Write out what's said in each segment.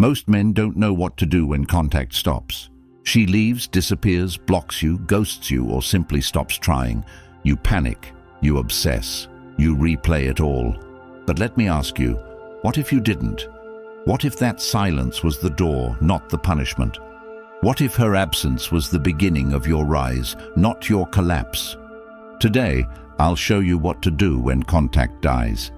Most men don't know what to do when contact stops. She leaves, disappears, blocks you, ghosts you, or simply stops trying. You panic, you obsess, you replay it all. But let me ask you, what if you didn't? What if that silence was the door, not the punishment? What if her absence was the beginning of your rise, not your collapse? Today, I'll show you what to do when contact dies,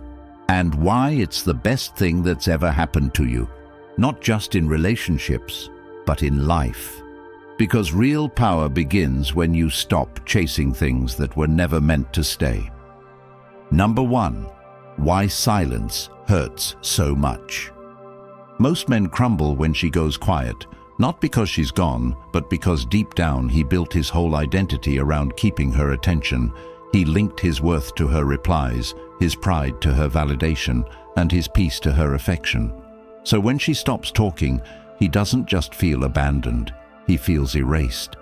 and why it's the best thing that's ever happened to you, not just in relationships, but in life. Because real power begins when you stop chasing things that were never meant to stay. Number 1, why silence hurts so much. Most men crumble when she goes quiet, not because she's gone, but because deep down he built his whole identity around keeping her attention. He linked his worth to her replies, his pride to her validation, and his peace to her affection. So when she stops talking, he doesn't just feel abandoned, he feels erased.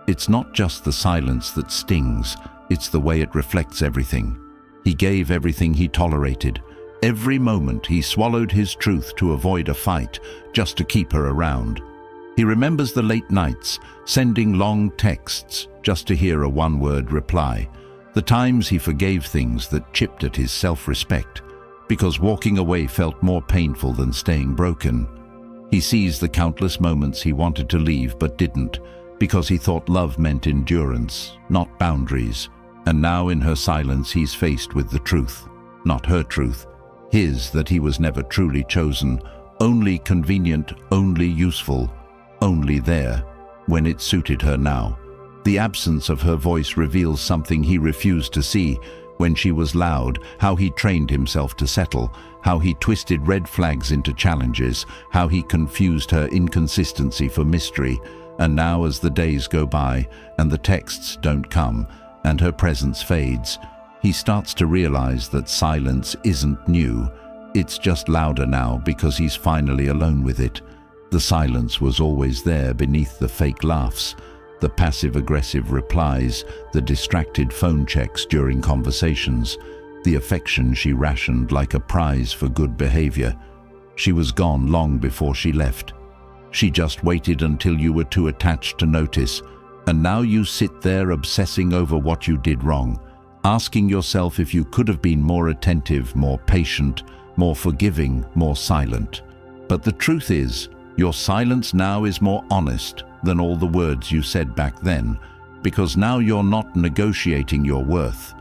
It's not just the silence that stings, it's the way it reflects everything. He gave everything he tolerated. Every moment he swallowed his truth to avoid a fight, just to keep her around. He remembers the late nights, sending long texts just to hear a one-word reply. The times he forgave things that chipped at his self-respect, because walking away felt more painful than staying broken. He sees the countless moments he wanted to leave but didn't, because he thought love meant endurance, not boundaries. And now in her silence he's faced with the truth, not her truth, his, that he was never truly chosen, only convenient, only useful, only there, when it suited her now. The absence of her voice reveals something he refused to see. When she was loud, how he trained himself to settle, how he twisted red flags into challenges, how he confused her inconsistency for mystery. And now as the days go by, and the texts don't come, and her presence fades, he starts to realize that silence isn't new. It's just louder now because he's finally alone with it. The silence was always there beneath the fake laughs, the passive-aggressive replies, the distracted phone checks during conversations, the affection she rationed like a prize for good behavior. She was gone long before she left. She just waited until you were too attached to notice, and now you sit there obsessing over what you did wrong, asking yourself if you could have been more attentive, more patient, more forgiving, more silent. But the truth is, your silence now is more honest than all the words you said back then, because now you're not negotiating your worth.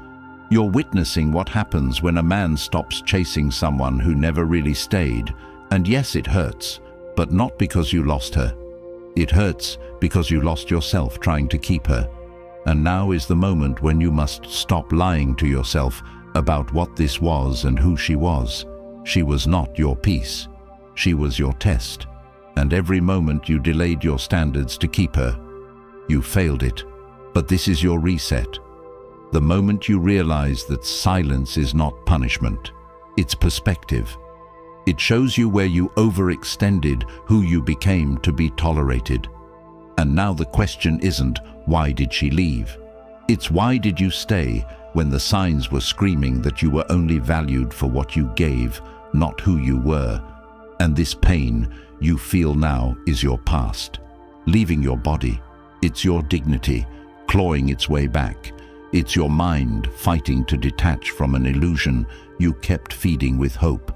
You're witnessing what happens when a man stops chasing someone who never really stayed. And yes, it hurts, but not because you lost her. It hurts because you lost yourself trying to keep her. And now is the moment when you must stop lying to yourself about what this was and who she was. She was not your peace. She was your test. And every moment you delayed your standards to keep her, you failed it. But this is your reset. The moment you realize that silence is not punishment, it's perspective. It shows you where you overextended, who you became to be tolerated. And now the question isn't, why did she leave? It's why did you stay when the signs were screaming that you were only valued for what you gave, not who you were. And this pain you feel now is your past, leaving your body. It's your dignity, clawing its way back. It's your mind fighting to detach from an illusion you kept feeding with hope.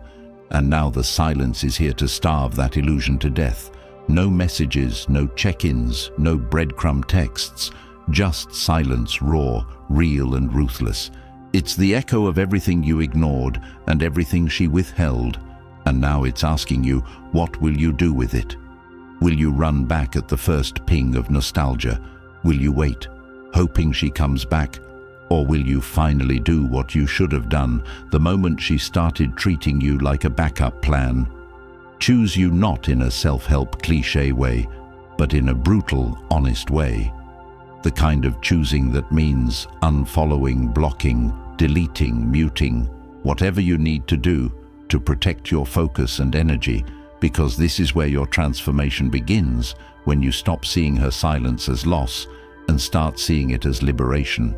And now the silence is here to starve that illusion to death. No messages, no check-ins, no breadcrumb texts, just silence, raw, real and ruthless. It's the echo of everything you ignored and everything she withheld. And now it's asking you, what will you do with it? Will you run back at the first ping of nostalgia? Will you wait, hoping she comes back? Or will you finally do what you should have done the moment she started treating you like a backup plan? Choose you not in a self-help cliché way, but in a brutal, honest way. The kind of choosing that means unfollowing, blocking, deleting, muting, whatever you need to do to protect your focus and energy, because this is where your transformation begins, when you stop seeing her silence as loss and start seeing it as liberation.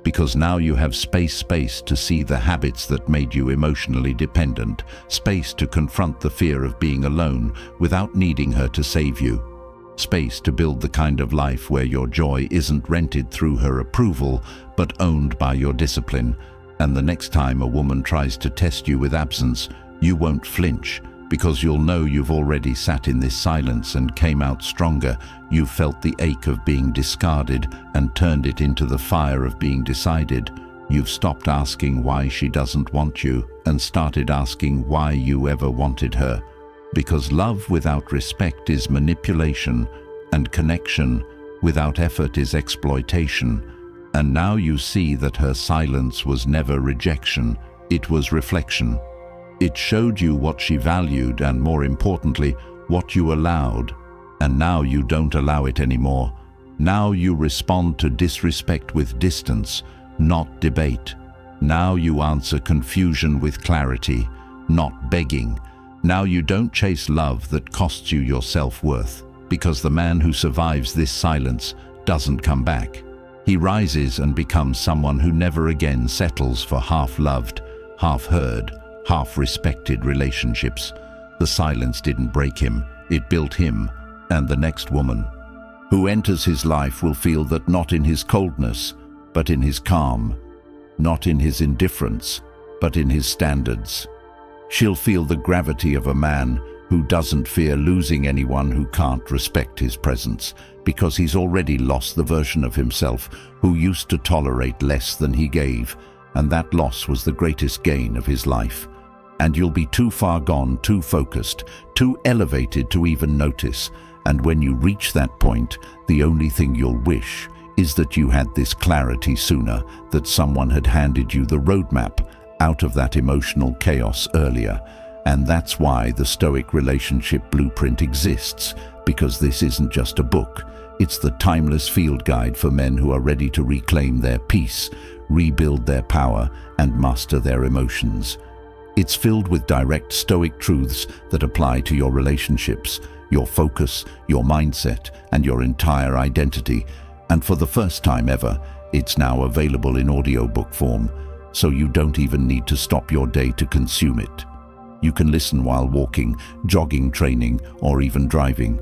Because now you have space to see the habits that made you emotionally dependent, space to confront the fear of being alone without needing her to save you, space to build the kind of life where your joy isn't rented through her approval but owned by your discipline. And the next time a woman tries to test you with absence, you won't flinch, because you'll know you've already sat in this silence and came out stronger. You've felt the ache of being discarded and turned it into the fire of being decided. You've stopped asking why she doesn't want you and started asking why you ever wanted her. Because love without respect is manipulation, and connection without effort is exploitation. And now you see that her silence was never rejection, it was reflection. It showed you what she valued and, more importantly, what you allowed. And now you don't allow it anymore. Now you respond to disrespect with distance, not debate. Now you answer confusion with clarity, not begging. Now you don't chase love that costs you your self-worth, because the man who survives this silence doesn't come back. He rises and becomes someone who never again settles for half-loved, half-heard, half-respected relationships. The silence didn't break him, it built him, and the next woman who enters his life will feel that not in his coldness, but in his calm, not in his indifference, but in his standards. She'll feel the gravity of a man who doesn't fear losing anyone who can't respect his presence, because he's already lost the version of himself who used to tolerate less than he gave, and that loss was the greatest gain of his life. And you'll be too far gone, too focused, too elevated to even notice. And when you reach that point, the only thing you'll wish is that you had this clarity sooner, that someone had handed you the roadmap out of that emotional chaos earlier. And that's why the Stoic relationship blueprint exists, because this isn't just a book. It's the timeless field guide for men who are ready to reclaim their peace, rebuild their power, and master their emotions. It's filled with direct Stoic truths that apply to your relationships, your focus, your mindset, and your entire identity. And for the first time ever, it's now available in audiobook form, so you don't even need to stop your day to consume it. You can listen while walking, jogging, training, or even driving.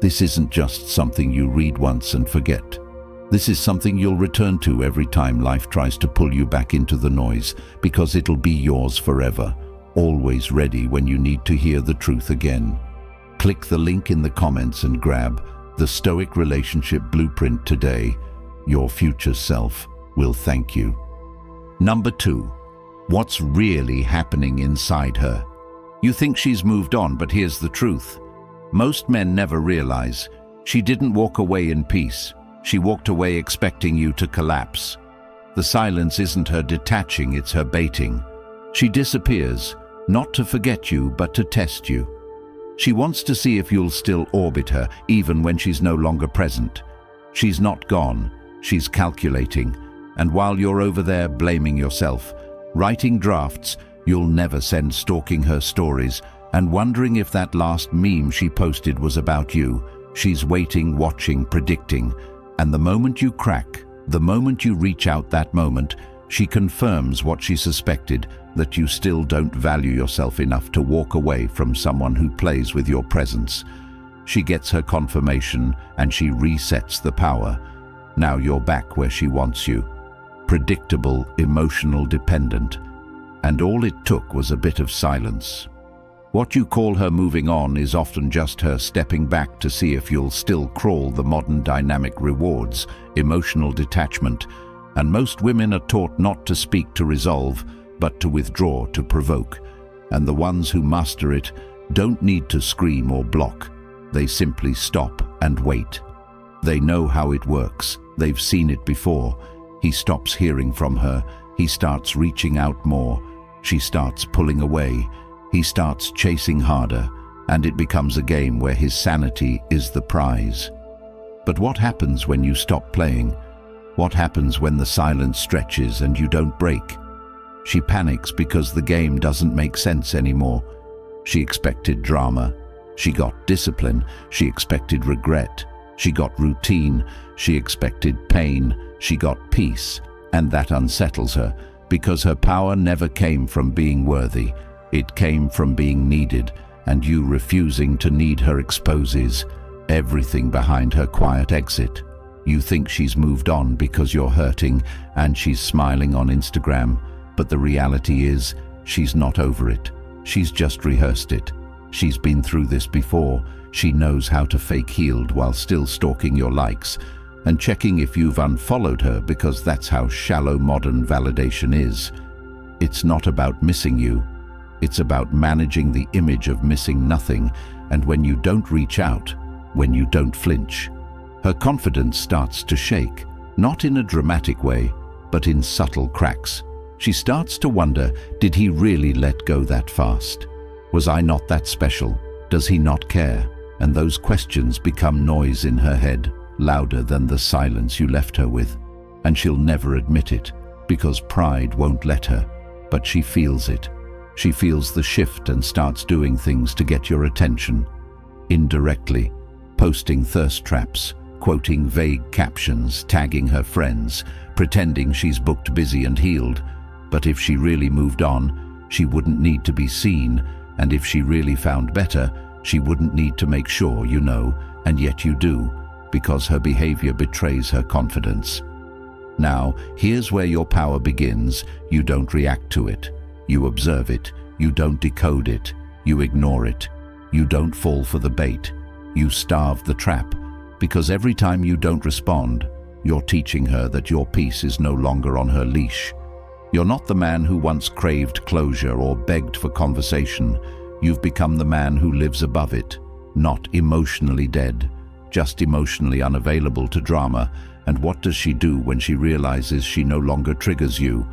This isn't just something you read once and forget. This is something you'll return to every time life tries to pull you back into the noise, because it'll be yours forever, always ready when you need to hear the truth again. Click the link in the comments and grab the Stoic Relationship Blueprint today. Your future self will thank you. Number 2. What's really happening inside her? You think she's moved on, but here's the truth. Most men never realize she didn't walk away in peace. She walked away expecting you to collapse. The silence isn't her detaching, it's her baiting. She disappears, not to forget you, but to test you. She wants to see if you'll still orbit her, even when she's no longer present. She's not gone, she's calculating. And while you're over there blaming yourself, writing drafts, you'll never send stalking her stories and wondering if that last meme she posted was about you. She's waiting, watching, predicting. And the moment you crack, the moment you reach out, that moment, she confirms what she suspected, that you still don't value yourself enough to walk away from someone who plays with your presence. She gets her confirmation and she resets the power. Now you're back where she wants you. Predictable, emotional, dependent. And all it took was a bit of silence. What you call her moving on is often just her stepping back to see if you'll still crawl the modern dynamic rewards, emotional detachment. And most women are taught not to speak to resolve, but to withdraw to provoke. And the ones who master it don't need to scream or block. They simply stop and wait. They know how it works. They've seen it before. He stops hearing from her. He starts reaching out more. She starts pulling away. He starts chasing harder, and it becomes a game where his sanity is the prize. But what happens when you stop playing? What happens when the silence stretches and you don't break? She panics because the game doesn't make sense anymore. She expected drama. She got discipline. She expected regret. She got routine. She expected pain. She got peace. And that unsettles her, because her power never came from being worthy. It came from being needed, and you refusing to need her exposes everything behind her quiet exit. You think she's moved on because you're hurting and she's smiling on Instagram, but the reality is she's not over it. She's just rehearsed it. She's been through this before. She knows how to fake healed while still stalking your likes and checking if you've unfollowed her, because that's how shallow modern validation is. It's not about missing you. It's about managing the image of missing nothing, and when you don't reach out, when you don't flinch, her confidence starts to shake, not in a dramatic way, but in subtle cracks. She starts to wonder, did he really let go that fast? Was I not that special? Does he not care? And those questions become noise in her head, louder than the silence you left her with. And she'll never admit it, because pride won't let her. But she feels it. She feels the shift and starts doing things to get your attention. Indirectly, posting thirst traps, quoting vague captions, tagging her friends, pretending she's booked, busy and healed. But if she really moved on, she wouldn't need to be seen, and if she really found better, she wouldn't need to make sure you know, and yet you do, because her behavior betrays her confidence. Now, here's where your power begins. You don't react to it. You observe it. You don't decode it. You ignore it. You don't fall for the bait. You starve the trap, because every time you don't respond, you're teaching her that your peace is no longer on her leash. You're not the man who once craved closure or begged for conversation. You've become the man who lives above it, not emotionally dead, just emotionally unavailable to drama. And what does she do when she realizes she no longer triggers you?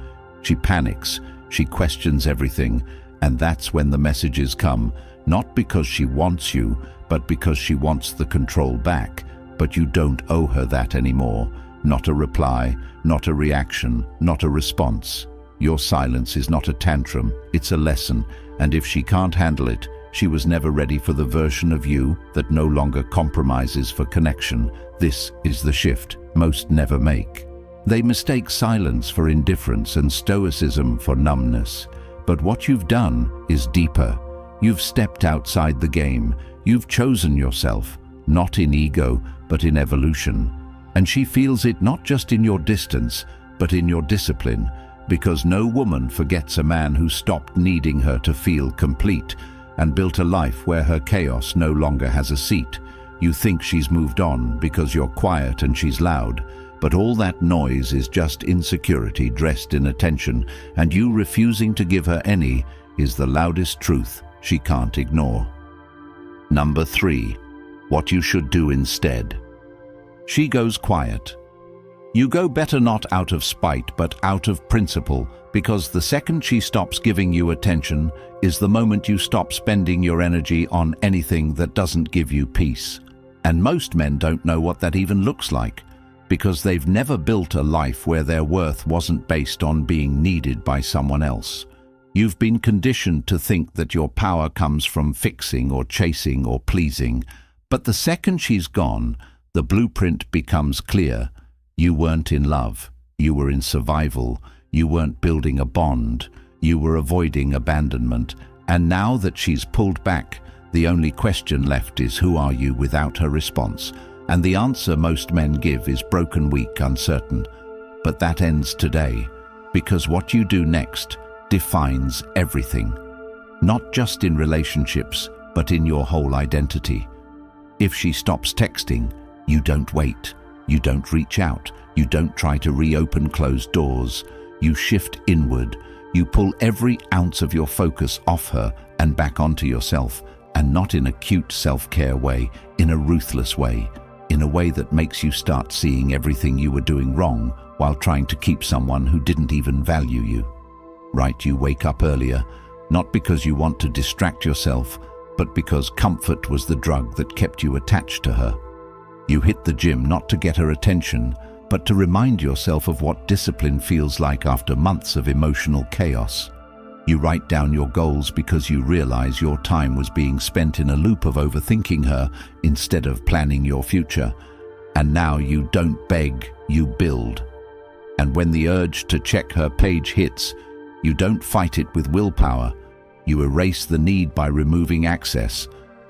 She panics, she questions everything, and that's when the messages come, not because she wants you, but because she wants the control back. But you don't owe her that anymore. Not a reply, not a reaction, not a response. Your silence is not a tantrum, it's a lesson, and if she can't handle it, she was never ready for the version of you that no longer compromises for connection. This is the shift most never make. They mistake silence for indifference and stoicism for numbness. But what you've done is deeper. You've stepped outside the game. You've chosen yourself, not in ego, but in evolution. And she feels it not just in your distance, but in your discipline, because no woman forgets a man who stopped needing her to feel complete and built a life where her chaos no longer has a seat. You think she's moved on because you're quiet and she's loud, but all that noise is just insecurity dressed in attention, and you refusing to give her any is the loudest truth she can't ignore. Number 3. What you should do instead. She goes quiet. You go better not out of spite, but out of principle, because the second she stops giving you attention is the moment you stop spending your energy on anything that doesn't give you peace. And most men don't know what that even looks like, because they've never built a life where their worth wasn't based on being needed by someone else. You've been conditioned to think that your power comes from fixing or chasing or pleasing, but the second she's gone, the blueprint becomes clear. You weren't in love, you were in survival, you weren't building a bond, you were avoiding abandonment, and now that she's pulled back, the only question left is, who are you without her response? And the answer most men give is broken, weak, uncertain. But that ends today, because what you do next defines everything, not just in relationships, but in your whole identity. If she stops texting, you don't wait, you don't reach out, you don't try to reopen closed doors, you shift inward, you pull every ounce of your focus off her and back onto yourself, and not in a cute self-care way, in a ruthless way, in a way that makes you start seeing everything you were doing wrong while trying to keep someone who didn't even value you. Right, you wake up earlier, not because you want to distract yourself, but because comfort was the drug that kept you attached to her. You hit the gym not to get her attention, but to remind yourself of what discipline feels like after months of emotional chaos. You write down your goals because you realize your time was being spent in a loop of overthinking her instead of planning your future. And now you don't beg, you build. And when the urge to check her page hits, you don't fight it with willpower. You erase the need by removing access.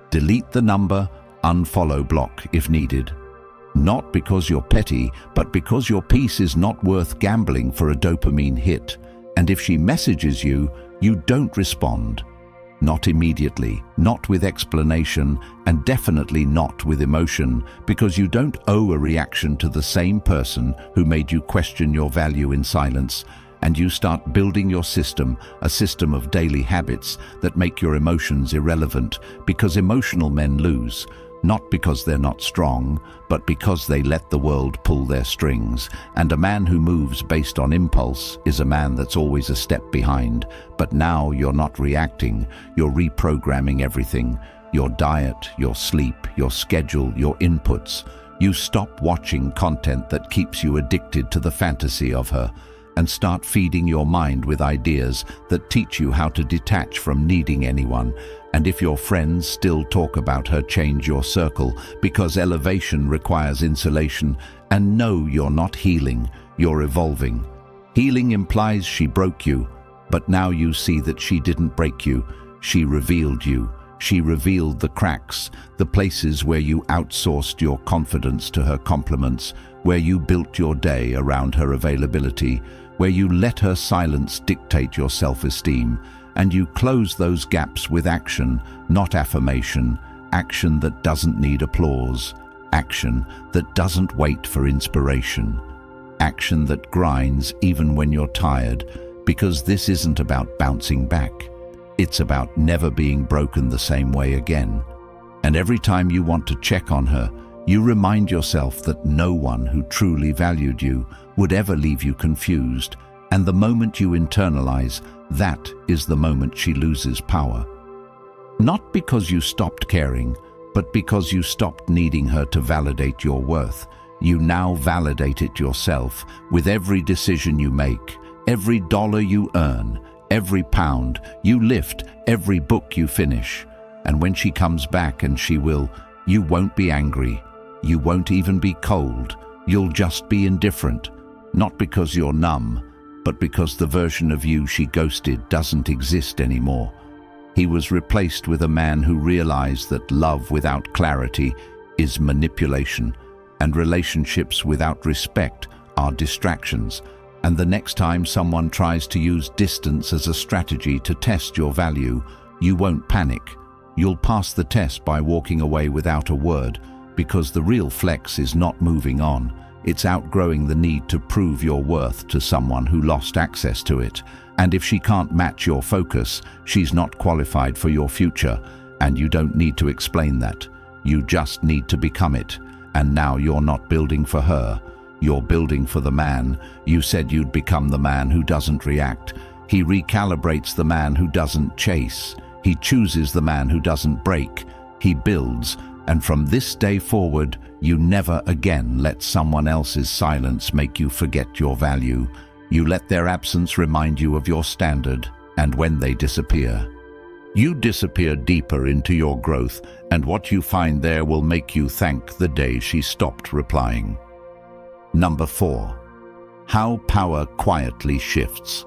Delete the number, unfollow, block if needed. Not because you're petty, but because your peace is not worth gambling for a dopamine hit. And if she messages you, you don't respond. Not immediately, not with explanation, and definitely not with emotion, because you don't owe a reaction to the same person who made you question your value in silence, and you start building your system, a system of daily habits that make your emotions irrelevant, because emotional men lose, not because they're not strong, but because they let the world pull their strings. And a man who moves based on impulse is a man that's always a step behind. But now you're not reacting, you're reprogramming everything. Your diet, your sleep, your schedule, your inputs. You stop watching content that keeps you addicted to the fantasy of her, and start feeding your mind with ideas that teach you how to detach from needing anyone. And if your friends still talk about her, change your circle, because elevation requires insulation. And no, you're not healing, you're evolving. Healing implies she broke you, but now you see that she didn't break you. She revealed you. She revealed the cracks, the places where you outsourced your confidence to her compliments, where you built your day around her availability, where you let her silence dictate your self-esteem, and you close those gaps with action, not affirmation, action that doesn't need applause, action that doesn't wait for inspiration, action that grinds even when you're tired, because this isn't about bouncing back. It's about never being broken the same way again. And every time you want to check on her, you remind yourself that no one who truly valued you would ever leave you confused, and the moment you internalize, that is the moment she loses power. Not because you stopped caring, but because you stopped needing her to validate your worth. You now validate it yourself with every decision you make, every dollar you earn, every pound you lift, every book you finish. And when she comes back, and she will, you won't be angry. You won't even be cold. You'll just be indifferent. Not because you're numb, but because the version of you she ghosted doesn't exist anymore. He was replaced with a man who realized that love without clarity is manipulation, and relationships without respect are distractions. And the next time someone tries to use distance as a strategy to test your value, you won't panic. You'll pass the test by walking away without a word, because the real flex is not moving on. It's outgrowing the need to prove your worth to someone who lost access to it. And if she can't match your focus, she's not qualified for your future. And you don't need to explain that. You just need to become it. And now you're not building for her. You're building for the man. You said you'd become the man who doesn't react. He recalibrates the man who doesn't chase. He chooses the man who doesn't break. He builds. And from this day forward, you never again let someone else's silence make you forget your value. You let their absence remind you of your standard, and when they disappear, you disappear deeper into your growth, and what you find there will make you thank the day she stopped replying. Number 4. How power quietly shifts.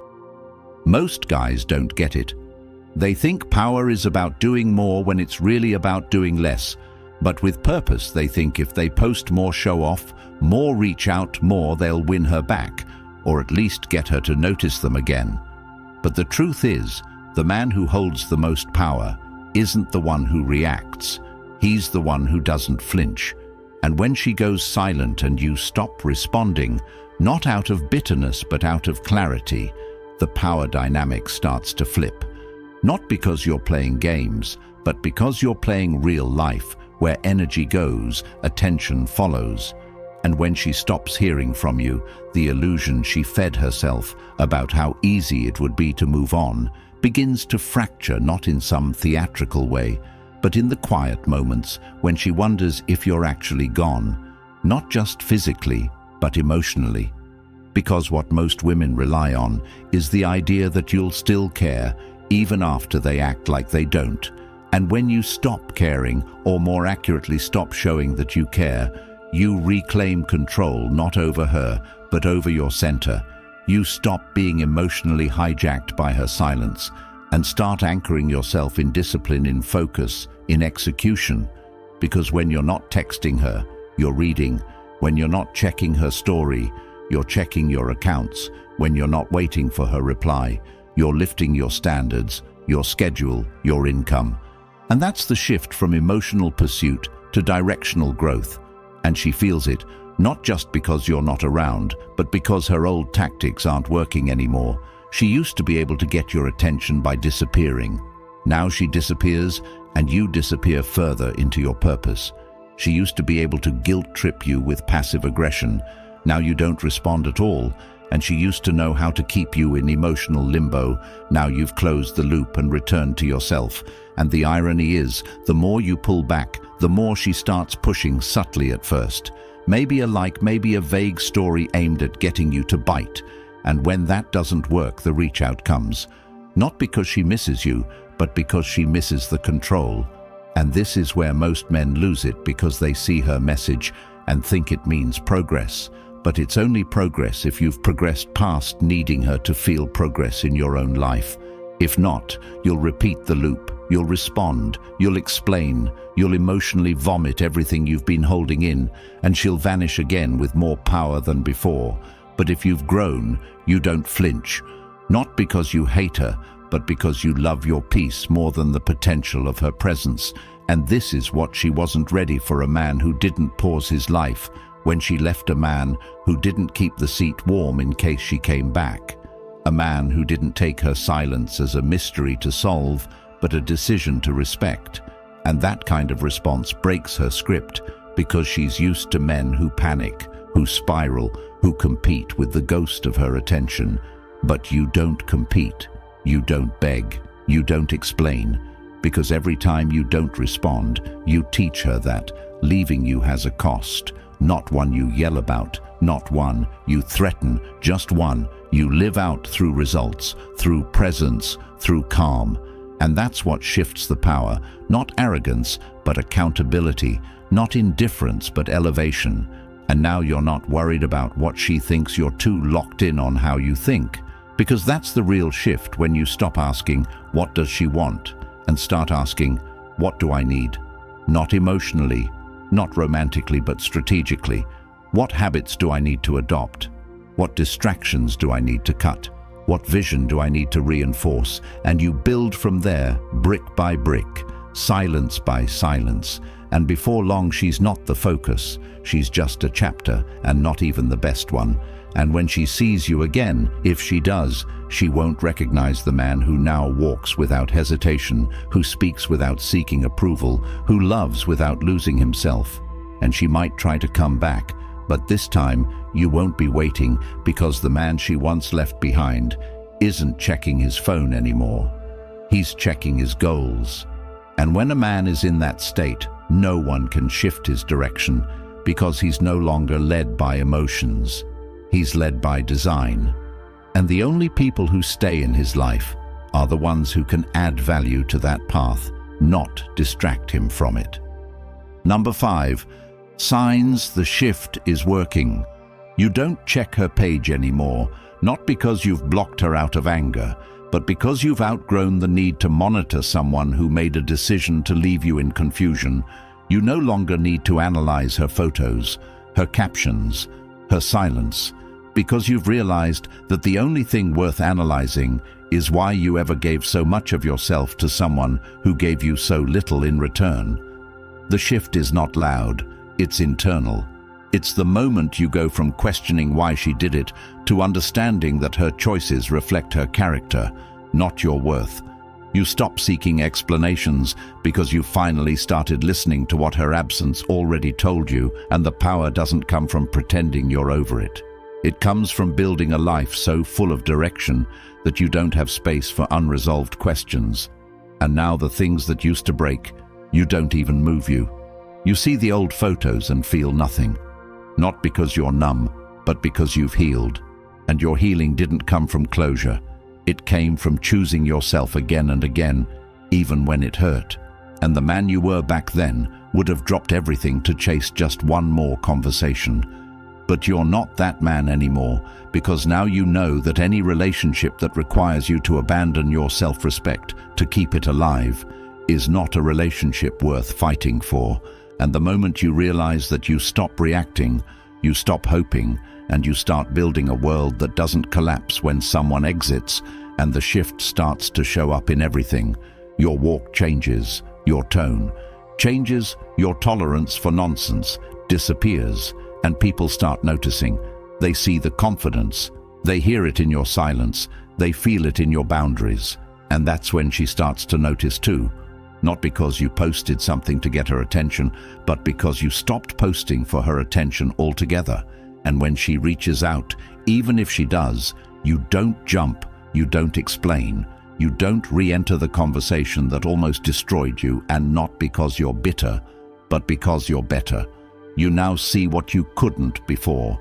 Most guys don't get it. They think power is about doing more when it's really about doing less. But with purpose, they think if they post more, show off, more, reach out more, they'll win her back, or at least get her to notice them again. But the truth is, the man who holds the most power isn't the one who reacts. He's the one who doesn't flinch. And when she goes silent and you stop responding, not out of bitterness but out of clarity, the power dynamic starts to flip. Not because you're playing games, but because you're playing real life. Where energy goes, attention follows. And when she stops hearing from you, the illusion she fed herself about how easy it would be to move on begins to fracture, not in some theatrical way, but in the quiet moments when she wonders if you're actually gone, not just physically, but emotionally. Because what most women rely on is the idea that you'll still care even after they act like they don't. And when you stop caring, or more accurately stop showing that you care, you reclaim control not over her, but over your center. You stop being emotionally hijacked by her silence and start anchoring yourself in discipline, in focus, in execution. Because when you're not texting her, you're reading. When you're not checking her story, you're checking your accounts. When you're not waiting for her reply, you're lifting your standards, your schedule, your income. And that's the shift from emotional pursuit to directional growth. And she feels it, not just because you're not around, but because her old tactics aren't working anymore. She used to be able to get your attention by disappearing. Now she disappears, and you disappear further into your purpose. She used to be able to guilt-trip you with passive aggression. Now you don't respond at all, and she used to know how to keep you in emotional limbo. Now you've closed the loop and returned to yourself. And the irony is, the more you pull back, the more she starts pushing subtly at first. Maybe a like, maybe a vague story aimed at getting you to bite. And when that doesn't work, the reach out comes. Not because she misses you, but because she misses the control. And this is where most men lose it, because they see her message and think it means progress. But it's only progress if you've progressed past needing her to feel progress in your own life. If not, you'll repeat the loop. You'll respond, you'll explain, you'll emotionally vomit everything you've been holding in, and she'll vanish again with more power than before. But if you've grown, you don't flinch. Not because you hate her, but because you love your peace more than the potential of her presence. And this is what she wasn't ready for: a man who didn't pause his life when she left, a man who didn't keep the seat warm in case she came back, a man who didn't take her silence as a mystery to solve, but a decision to respect. And that kind of response breaks her script, because she's used to men who panic, who spiral, who compete with the ghost of her attention. But you don't compete, you don't beg, you don't explain, because every time you don't respond, you teach her that leaving you has a cost, not one you yell about, not one you threaten, just one you live out through results, through presence, through calm. And that's what shifts the power, not arrogance, but accountability, not indifference, but elevation. And now you're not worried about what she thinks, you're too locked in on how you think. Because that's the real shift, when you stop asking, what does she want? And start asking, what do I need? Not emotionally, not romantically, but strategically. What habits do I need to adopt? What distractions do I need to cut? What vision do I need to reinforce? And you build from there, brick by brick, silence by silence. And before long, she's not the focus. She's just a chapter, and not even the best one. And when she sees you again, if she does, she won't recognize the man who now walks without hesitation, who speaks without seeking approval, who loves without losing himself. And she might try to come back, but this time you won't be waiting, because the man she once left behind isn't checking his phone anymore. He's checking his goals. And when a man is in that state, no one can shift his direction, because he's no longer led by emotions. He's led by design. And the only people who stay in his life are the ones who can add value to that path, not distract him from it. Number 5, signs the shift is working. You don't check her page anymore, not because you've blocked her out of anger, but because you've outgrown the need to monitor someone who made a decision to leave you in confusion. You no longer need to analyze her photos, her captions, her silence, because you've realized that the only thing worth analyzing is why you ever gave so much of yourself to someone who gave you so little in return. The shift is not loud, it's internal. It's the moment you go from questioning why she did it to understanding that her choices reflect her character, not your worth. You stop seeking explanations because you finally started listening to what her absence already told you, and the power doesn't come from pretending you're over it. It comes from building a life so full of direction that you don't have space for unresolved questions. And now the things that used to break you don't even move you. You see the old photos and feel nothing. Not because you're numb, but because you've healed. And your healing didn't come from closure. It came from choosing yourself again and again, even when it hurt. And the man you were back then would have dropped everything to chase just one more conversation. But you're not that man anymore, because now you know that any relationship that requires you to abandon your self-respect to keep it alive is not a relationship worth fighting for. And the moment you realize that, you stop reacting, you stop hoping, and you start building a world that doesn't collapse when someone exits, and the shift starts to show up in everything. Your walk changes, your tone changes, your tolerance for nonsense disappears, and people start noticing. They see the confidence, they hear it in your silence, they feel it in your boundaries. And that's when she starts to notice too. Not because you posted something to get her attention, but because you stopped posting for her attention altogether. And when she reaches out, even if she does, you don't jump, you don't explain, you don't re-enter the conversation that almost destroyed you, and not because you're bitter, but because you're better. You now see what you couldn't before,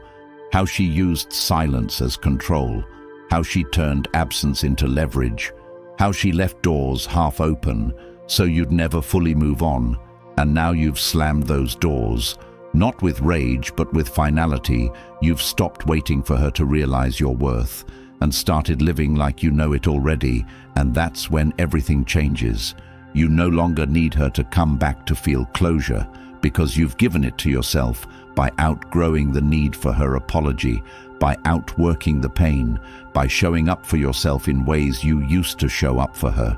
how she used silence as control, how she turned absence into leverage, how she left doors half open so you'd never fully move on. And now you've slammed those doors, not with rage but with finality. You've stopped waiting for her to realize your worth and started living like you know it already, and that's when everything changes. You no longer need her to come back to feel closure, because you've given it to yourself by outgrowing the need for her apology, by outworking the pain, by showing up for yourself in ways you used to show up for her.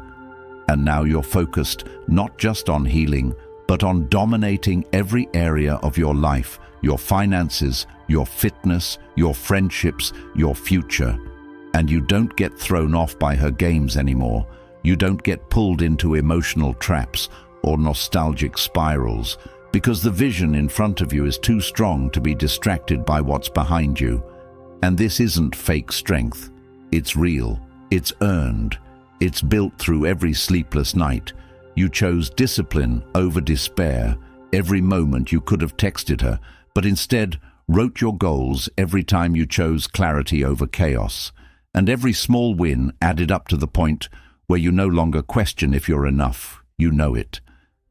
And now you're focused not just on healing, but on dominating every area of your life, your finances, your fitness, your friendships, your future. And you don't get thrown off by her games anymore. You don't get pulled into emotional traps or nostalgic spirals, because the vision in front of you is too strong to be distracted by what's behind you. And this isn't fake strength. It's real. It's earned. It's built through every sleepless night. You chose discipline over despair every moment you could have texted her, but instead wrote your goals every time you chose clarity over chaos. And every small win added up to the point where you no longer question if you're enough. You know it.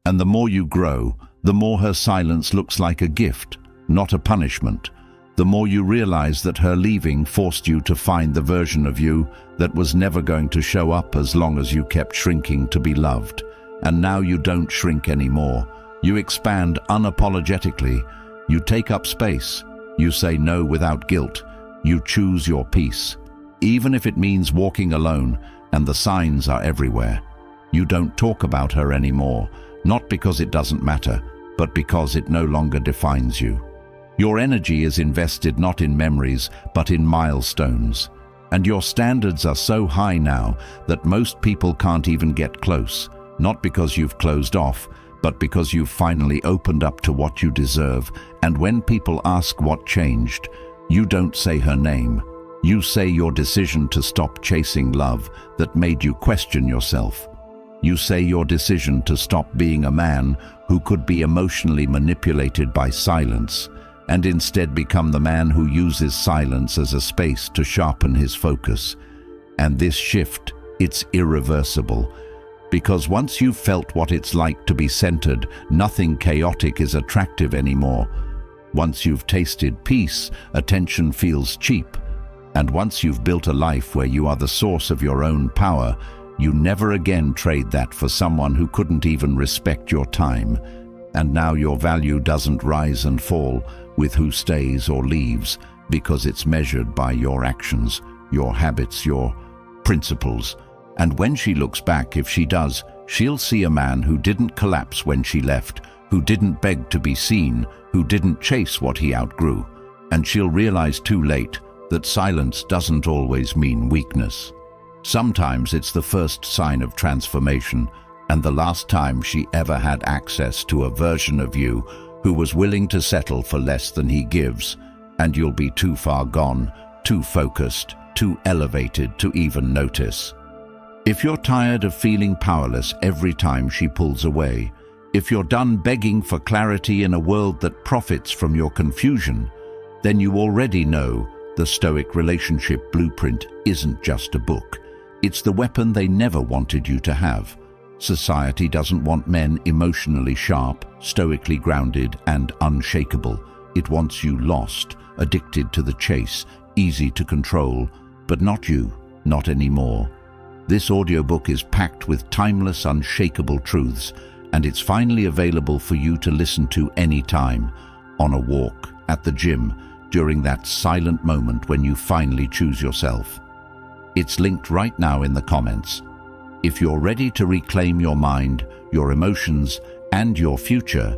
And the more you grow, the more her silence looks like a gift, not a punishment. The more you realize that her leaving forced you to find the version of you that was never going to show up as long as you kept shrinking to be loved. And now you don't shrink anymore. You expand unapologetically. You take up space. You say no without guilt. You choose your peace, even if it means walking alone, and the signs are everywhere. You don't talk about her anymore, not because it doesn't matter, but because it no longer defines you. Your energy is invested not in memories, but in milestones. And your standards are so high now that most people can't even get close, not because you've closed off, but because you've finally opened up to what you deserve. And when people ask what changed, you don't say her name. You say your decision to stop chasing love that made you question yourself. You say your decision to stop being a man who could be emotionally manipulated by silence, and instead become the man who uses silence as a space to sharpen his focus. And this shift, it's irreversible. Because once you've felt what it's like to be centered, nothing chaotic is attractive anymore. Once you've tasted peace, attention feels cheap. And once you've built a life where you are the source of your own power, you never again trade that for someone who couldn't even respect your time. And now your value doesn't rise and fall with who stays or leaves, because it's measured by your actions, your habits, your principles. And when she looks back, if she does, she'll see a man who didn't collapse when she left, who didn't beg to be seen, who didn't chase what he outgrew. And she'll realize too late that silence doesn't always mean weakness. Sometimes it's the first sign of transformation, and the last time she ever had access to a version of you who was willing to settle for less than he gives. And you'll be too far gone, too focused, too elevated to even notice. If you're tired of feeling powerless every time she pulls away, if you're done begging for clarity in a world that profits from your confusion, then you already know the Stoic relationship blueprint isn't just a book. It's the weapon they never wanted you to have. Society doesn't want men emotionally sharp, stoically grounded, and unshakable. It wants you lost, addicted to the chase, easy to control, but not you, not anymore. This audiobook is packed with timeless, unshakable truths, and it's finally available for you to listen to anytime, on a walk, at the gym, during that silent moment when you finally choose yourself. It's linked right now in the comments. If you're ready to reclaim your mind, your emotions, and your future,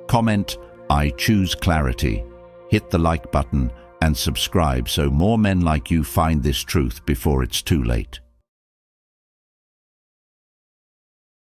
comment, "I choose clarity." Hit the like button and subscribe so more men like you find this truth before it's too late.